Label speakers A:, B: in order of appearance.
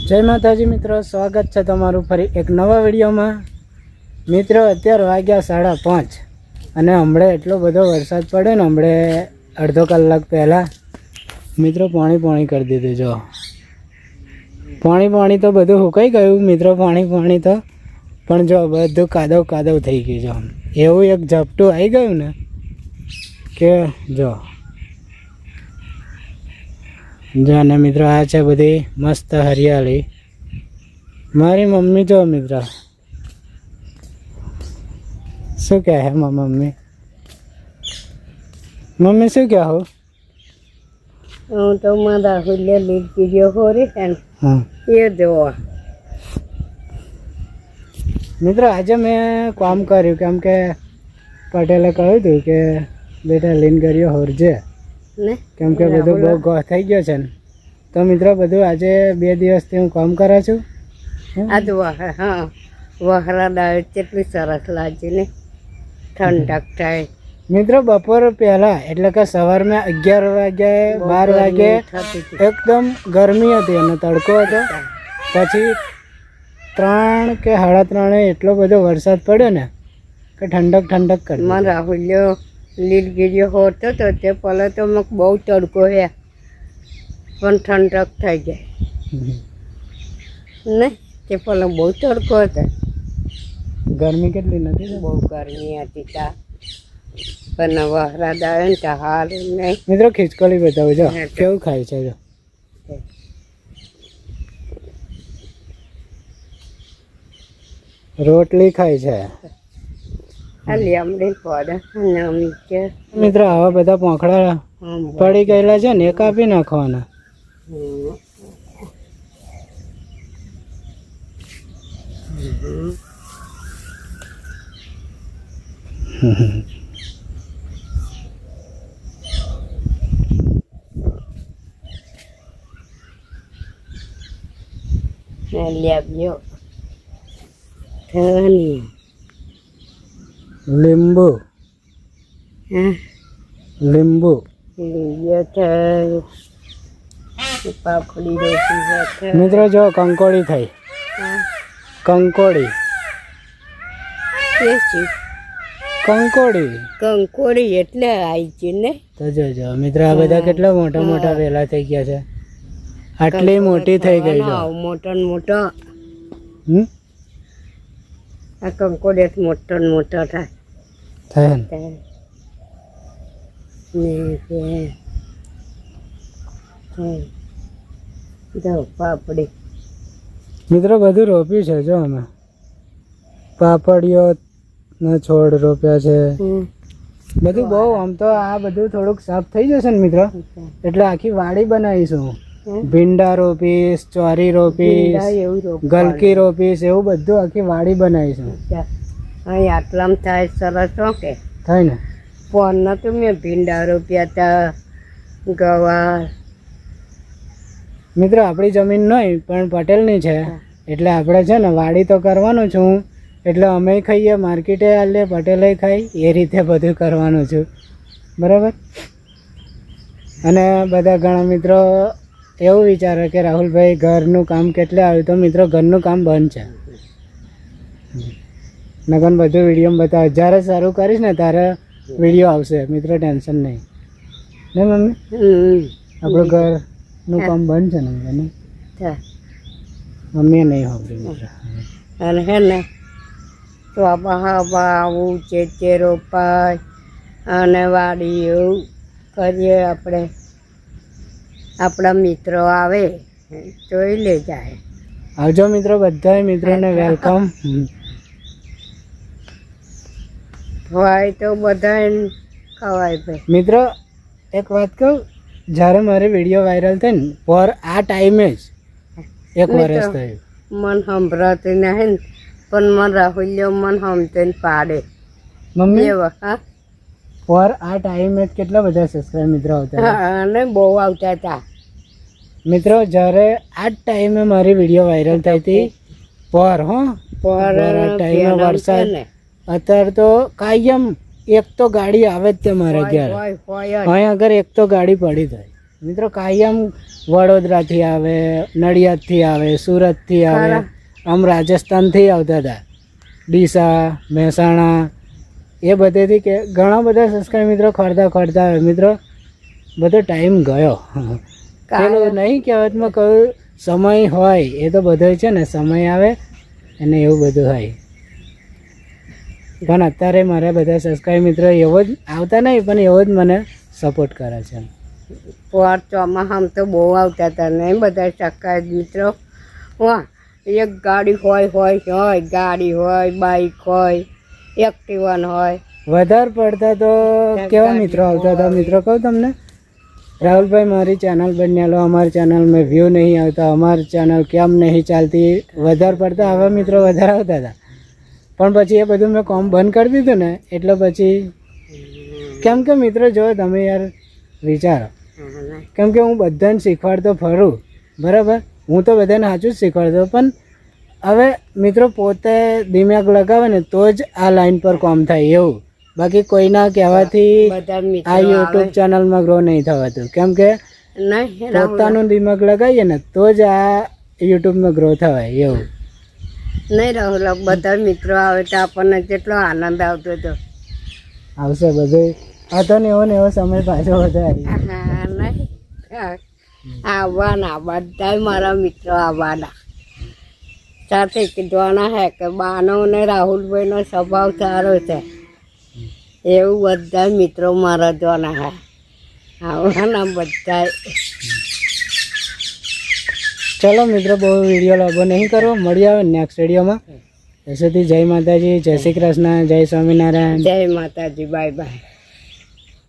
A: જય માતાજી મિત્રો, સ્વાગત છે તમારું ફરી એક નવા વિડીયોમાં। મિત્રો અત્યારે વાગ્યા 5:30 અને હમણાં એટલો બધો વરસાદ પડ્યો ને, હમણાં અડધો કલાક પહેલાં મિત્રો પાણી કરી દીધું। જો પાણી તો બધું સુકાઈ ગયું મિત્રો, પાણી તો પણ જો બધું કાદવ થઈ ગયું। જો એવું એક ઝપટું આવી ગયું ને કે જો અને મિત્રો આ છે બધી મસ્ત હરિયાળી। મારી મમ્મી જો મિત્રો શું કહે હે મમ્મી શું કહે હું
B: તો મારા હુલ્લે લીટ ગયો હોરે છે એ જોવા।
A: મિત્રો આજે મેં કામ કર્યું કેમ કે પટેલે કહ્યું હતું કે બેટા લીન કર્યો હોરજે
B: ને,
A: કેમ કે બધું બહુ ગોહ થઈ ગયો છે ને। તો મિત્રો બધું આજે 2 દિવસથી હું કામ કરું છું।
B: આજ હા વહરાડા કેટલી સરસ લાગે ને, ઠંડક થાય
A: મિત્રો। બપોર પહેલા એટલે કે સવારમાં 11 વાગ્યે 12 વાગ્યે એકદમ ગરમી હતી અને તડકો હતો, પછી 3 કે 3:30 એટલો બધો વરસાદ પડ્યો ને કે ઠંડક કરી।
B: મારા રાહુલ્યો લીટ ગીર્યો હોતો તો તે પહેલાં તો મને બહુ તડકો હે પણ ઠંડક થઈ જાય ને, તે પહેલાં બહુ તડકો હતો,
A: ગરમી કેટલી નથી,
B: બહુ ગરમી હતી ત્યાં પણ વહરાદ આવે ને ત્યાં હાલ નહીં।
A: મિત્રો ખીચકોલી બતાવું જો કેવું ખાય છે। જો રોટલી ખાય છે
B: લીમડી પડે નમી છે
A: મિત્રો। આવા બધા પોંખડા પડી ગયેલા છે ને, એ કાપી નાખવાના।
B: લેવ્યો ધની
A: લીંબુ
B: લીંબો છે, પાપડી રોટી છે
A: મિત્રો। જો કંકોડી થઈ, કંકોડી
B: એટલે આવી છે ને।
A: તો જો મિત્રો આ બધા કેટલા મોટા વેલા થઈ ગયા છે, આટલી મોટી થઈ ગઈ છે
B: મોટો આ કંકોડે મોટો થાય ને પાપડી
A: મિત્રો બધું રોપ્યું છે। જો અમે પાપડીઓ ના છોડ રોપ્યા છે બધું બહુ। આમ તો આ બધું થોડુંક સાફ થઈ જશે ને મિત્રો, એટલે આખી વાડી બનાવીશું। ભીંડા રોપીશ, ચોરી રોપીશ, ગલકી રોપીશ, એવું બધું આખી વાડી બનાવીશું।
B: અહીં આટલામાં થાય સરસ કે
A: થાય ને।
B: પણ નતું મેં ભીંડા રોપ્યા હતા, ગવાર
A: મિત્રો આપણી જમીન નહીં પણ પટેલની છે, એટલે આપણે છે ને વાડી તો કરવાનું છું, એટલે અમે ખાઈએ, માર્કેટે આલે, પટેલે ખાઈ, એ રીતે બધું કરવાનું છું, બરાબર। અને બધા ઘણા મિત્રો એવું વિચારે કે રાહુલભાઈ ઘરનું કામ કેટલે આવ્યું, તો મિત્રો ઘરનું કામ બંધ છે, નગન બધું વિડીયો બતાવે। જ્યારે સારું કરીશ ને ત્યારે વિડીયો આવશે મિત્રો, ટેન્શન નહીં ને મમ્મી। આપણું ઘરનું કામ બંધ છે ને મમ્મીએ નહીં સાંભળ્યું મિત્રો।
B: અને હે ને તો આવું ચેચે રોપાય અને વાડી એવું કરીએ આપણે, આપણા મિત્રો આવે જોઈ લે જાય।
A: આવજો મિત્રો, બધા મિત્રોને વેલકમ।
B: હોય તો બધા ખવાય ભાઈ।
A: મિત્રો એક વાત કહું, જ્યારે મારે વિડીયો વાયરલ થાય ને પર આ ટાઈમે જ 1 વર્ષ થયું,
B: મન સંભળાતું નહીં ને, પણ મન રાહુલ્યો મન સમજને પાડે
A: મમ્મી।
B: હા
A: પર આ ટાઈમે જ કેટલા બધા સબસ્ક્રાઇબ મિત્રો આવતા
B: અને બહુ આવતા હતા
A: મિત્રો। જ્યારે આ જ ટાઈમે મારી વિડીયો વાયરલ થઈ હતી પર ટાઈમે વરસાદ, અત્યારે તો કાયમ એક તો ગાડી આવે જ તે મારે ઘેર, અહીં આગળ એક તો ગાડી પડી થાય મિત્રો। કાયમ વડોદરાથી આવે, નડિયાદથી આવે, સુરતથી આવે, આમ રાજસ્થાનથી આવતા હતા, ડીસા, મહેસાણા, એ બધેથી કે ઘણા બધા સબસ્ક્રાઈબ મિત્રો ખોરતા આવે મિત્રો. બધો ટાઈમ ગયો. પેલું નહીં કહેવતમાં કહ્યું સમય હોય એ તો બધો છે ને, સમય આવે અને એવું બધું હોય. પણ અત્યારે મારા બધા સબસ્ક્રાઈબ મિત્રો એવો જ આવતા નહીં, પણ એવો જ મને સપોર્ટ કરે છે.
B: પર ચોમાસામાં તો બહુ આવતા હતા નહીં બધા સબસ્ક્રાઈબ મિત્રો. વાહ, એક ગાડી હોય ગાડી હોય, બાઈક હોય, એક્ટિવન હોય.
A: વધારે પડતા તો કેવા મિત્રો આવતા હતા મિત્રો કહું તમને, રાહુલભાઈ મારી ચેનલ બન્યા લો, અમારી ચેનલમાં વ્યૂ નહીં આવતા, અમારી ચેનલ કેમ નહીં ચાલતી, વધારે પડતા આવા મિત્રો વધારે આવતા હતા. પણ પછી એ બધું મેં કોમ બંધ કરી દીધું ને, એટલે પછી કેમ કે મિત્રો જો તમે યાર વિચારો, કેમ કે હું બધાને શીખવાડતો ફરું, બરાબર, હું તો બધાને સાચું જ શીખવાડતો, પણ હવે મિત્રો પોતે દિમાગ લગાવે ને તો જ આ લાઈન પર કોમ થાય એવું. બાકી કોઈના કહેવાથી આ યુટ્યુબ ચેનલમાં ગ્રો નહીં થવાતું, કેમ કે પોતાનું દિમાગ લગાવીએ ને તો જ આ યુટ્યુબમાં ગ્રો થવાય એવું.
B: નહીં રાહુલ, બધા મિત્રો આવે તો આપણને કેટલો આનંદ આવતો હતો.
A: આવશે બધું, આ તો ને એવો સમય પાછો બધા
B: નહીં આવવાના, બધા મારા મિત્રો આવવાના. સાથે કીધવાના હે કે બાનો ને રાહુલભાઈનો સ્વભાવ સારો છે, એવું બધા મિત્રો મારા જોવાના હે, આવવાના બધા.
A: ચલો મિત્રો, બહુ વિડીયો લાંબો નહીં કરવો, મળી આવે નેક્સ્ટ વિડીયોમાં. ત્યાં સુધી જય માતાજી, જય શ્રી કૃષ્ણ, જય સ્વામિનારાયણ,
B: જય માતાજી, બાય બાય.